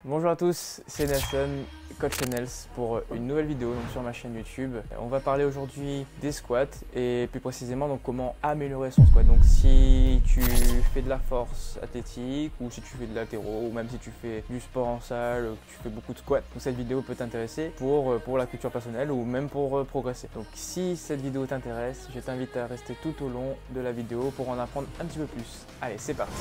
Bonjour à tous, c'est Nelson, coach Nels pour une nouvelle vidéo sur ma chaîne YouTube. On va parler aujourd'hui des squats et plus précisément donc comment améliorer son squat. Donc si tu fais de la force athlétique ou si tu fais de l'haltéro ou même si tu fais du sport en salle, que tu fais beaucoup de squats, donc cette vidéo peut t'intéresser pour la culture personnelle ou même pour progresser. Donc si cette vidéo t'intéresse, je t'invite à rester tout au long de la vidéo pour en apprendre un petit peu plus. Allez, c'est parti!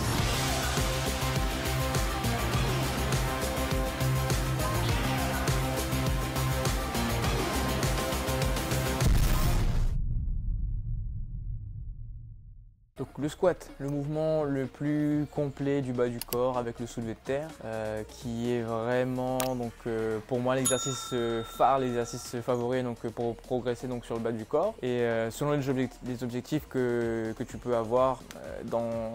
Donc le squat, le mouvement le plus complet du bas du corps avec le soulevé de terre, qui est vraiment donc pour moi l'exercice phare, l'exercice favori donc pour progresser donc sur le bas du corps. Et selon les objectifs que tu peux avoir dans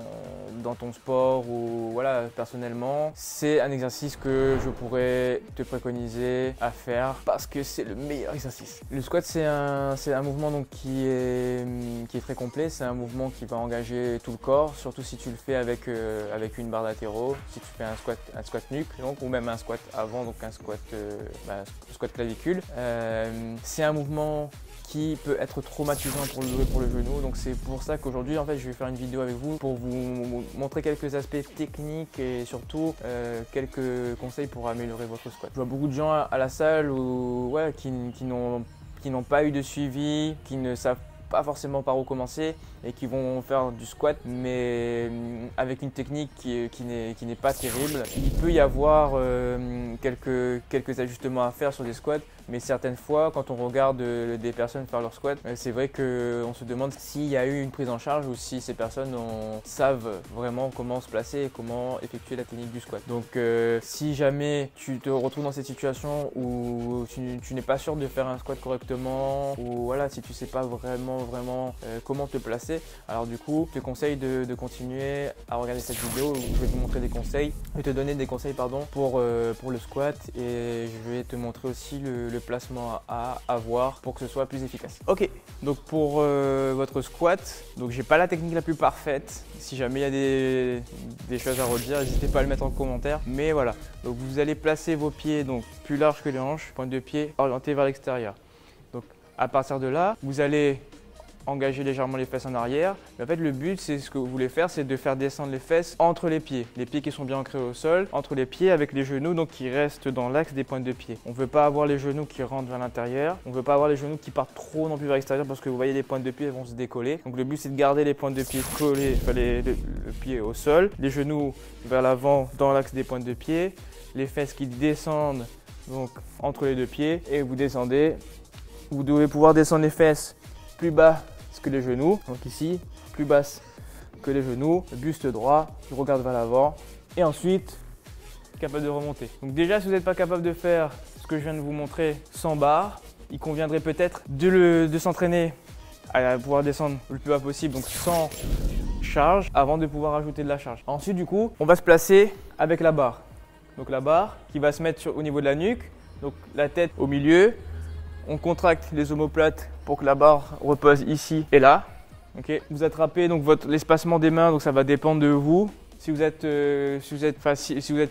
ton sport ou voilà personnellement, c'est un exercice que je pourrais te préconiser à faire parce que c'est le meilleur exercice. Le squat c'est un mouvement donc qui est très complet, c'est un mouvement qui va engager tout le corps, surtout si tu le fais avec une barre d'haltéro, si tu fais un squat nuque donc, ou même un squat avant, donc un squat clavicule. C'est un mouvement qui peut être traumatisant pour le genou, donc c'est pour ça qu'aujourd'hui en fait je vais faire une vidéo avec vous pour vous montrer quelques aspects techniques et surtout quelques conseils pour améliorer votre squat. Je vois beaucoup de gens à la salle qui n'ont pas eu de suivi, qui ne savent pas forcément par où commencer et qui vont faire du squat mais avec une technique qui n'est pas terrible. Il peut y avoir quelques ajustements à faire sur des squats, mais certaines fois quand on regarde des personnes faire leur squat, c'est vrai qu'on se demande s'il y a eu une prise en charge ou si ces personnes savent vraiment comment se placer et comment effectuer la technique du squat. Donc si jamais tu te retrouves dans cette situation où tu n'es pas sûr de faire un squat correctement ou voilà, si tu sais pas vraiment comment te placer, alors du coup je te conseille de continuer à regarder cette vidéo où je vais te montrer des conseils, je vais te donner des conseils pour le squat et je vais te montrer aussi le placement à avoir pour que ce soit plus efficace. Ok, donc pour votre squat, donc j'ai pas la technique la plus parfaite, si jamais il y a des choses à redire, n'hésitez pas à le mettre en commentaire, mais voilà, donc vous allez placer vos pieds donc plus larges que les hanches, pointe de pied orientée vers l'extérieur. Donc à partir de là, vous allez engager légèrement les fesses en arrière. Mais en fait, le but, c'est ce que vous voulez faire, c'est de faire descendre les fesses entre les pieds qui sont bien ancrés au sol, entre les pieds avec les genoux donc qui restent dans l'axe des pointes de pied. On ne veut pas avoir les genoux qui rentrent vers l'intérieur, on ne veut pas avoir les genoux qui partent trop non plus vers l'extérieur parce que vous voyez les pointes de pied vont se décoller. Donc le but, c'est de garder les pointes de pied collées, enfin le pied au sol, les genoux vers l'avant dans l'axe des pointes de pied, les fesses qui descendent donc entre les deux pieds et vous descendez. Vous devez pouvoir descendre les fesses plus bas que les genoux, donc ici, plus basse que les genoux, buste droit, je regarde vers l'avant et ensuite capable de remonter. Donc déjà, si vous n'êtes pas capable de faire ce que je viens de vous montrer sans barre, il conviendrait peut-être de s'entraîner à pouvoir descendre le plus bas possible, donc sans charge, avant de pouvoir ajouter de la charge. Ensuite, du coup, on va se placer avec la barre. Donc la barre qui va se mettre au niveau de la nuque, donc la tête au milieu. On contracte les omoplates pour que la barre repose ici et là. Okay. Vous attrapez donc l'espacement des mains, donc ça va dépendre de vous. Si vous êtes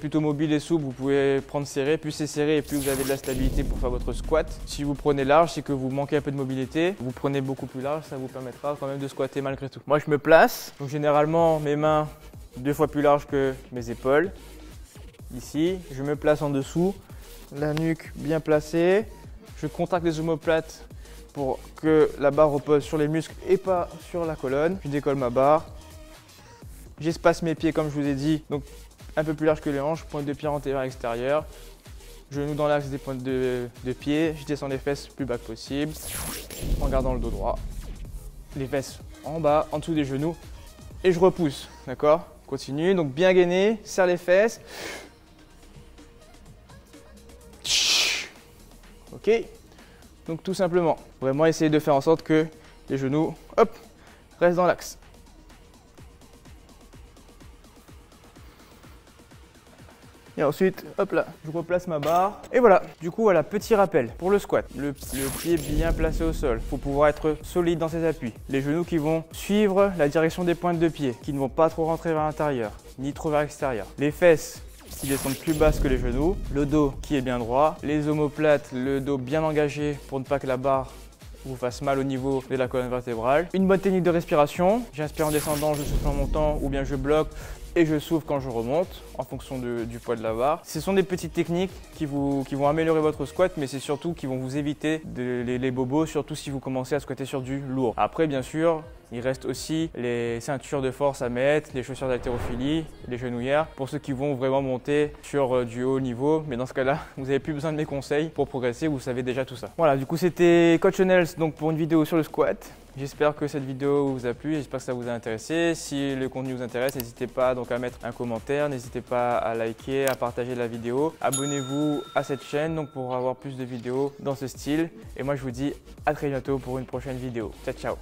plutôt mobile et souple, vous pouvez prendre serré. Plus c'est serré et plus vous avez de la stabilité pour faire votre squat. Si vous prenez large, c'est que vous manquez un peu de mobilité. Vous prenez beaucoup plus large, ça vous permettra quand même de squatter malgré tout. Moi, je me place. Donc généralement, mes mains 2 fois plus larges que mes épaules. Ici, je me place en dessous, la nuque bien placée. Je contracte les omoplates pour que la barre repose sur les muscles et pas sur la colonne. Je décolle ma barre. J'espace mes pieds comme je vous ai dit, donc un peu plus large que les hanches, pointe de pied orientée vers l'extérieur. Genoux dans l'axe des pointes de pied. Je descends les fesses le plus bas que possible en gardant le dos droit. Les fesses en bas, en dessous des genoux et je repousse. D'accord ? Continue, donc bien gainé, serre les fesses. Ok, donc tout simplement, vraiment essayer de faire en sorte que les genoux, hop, restent dans l'axe. Et ensuite, hop là, je replace ma barre. Et voilà, du coup, voilà, petit rappel pour le squat. Le pied bien placé au sol. Il faut pouvoir être solide dans ses appuis. Les genoux qui vont suivre la direction des pointes de pied, qui ne vont pas trop rentrer vers l'intérieur, ni trop vers l'extérieur. Les fesses qui descendent plus basse que les genoux, le dos qui est bien droit, les omoplates, le dos bien engagé pour ne pas que la barre vous fasse mal au niveau de la colonne vertébrale. Une bonne technique de respiration, j'inspire en descendant, je souffle en montant ou bien je bloque et je souffle quand je remonte en fonction du poids de la barre. Ce sont des petites techniques qui vont améliorer votre squat, mais c'est surtout qui vont vous éviter les bobos, surtout si vous commencez à squatter sur du lourd. Après, bien sûr, il reste aussi les ceintures de force à mettre, les chaussures d'haltérophilie, les genouillères pour ceux qui vont vraiment monter sur du haut niveau. Mais dans ce cas-là, vous n'avez plus besoin de mes conseils pour progresser, vous savez déjà tout ça. Voilà, du coup c'était Coach Onels donc pour une vidéo sur le squat. J'espère que cette vidéo vous a plu, j'espère que ça vous a intéressé. Si le contenu vous intéresse, n'hésitez pas donc à mettre un commentaire, n'hésitez pas à liker, à partager la vidéo. Abonnez-vous à cette chaîne donc pour avoir plus de vidéos dans ce style. Et moi je vous dis à très bientôt pour une prochaine vidéo. Ciao ciao.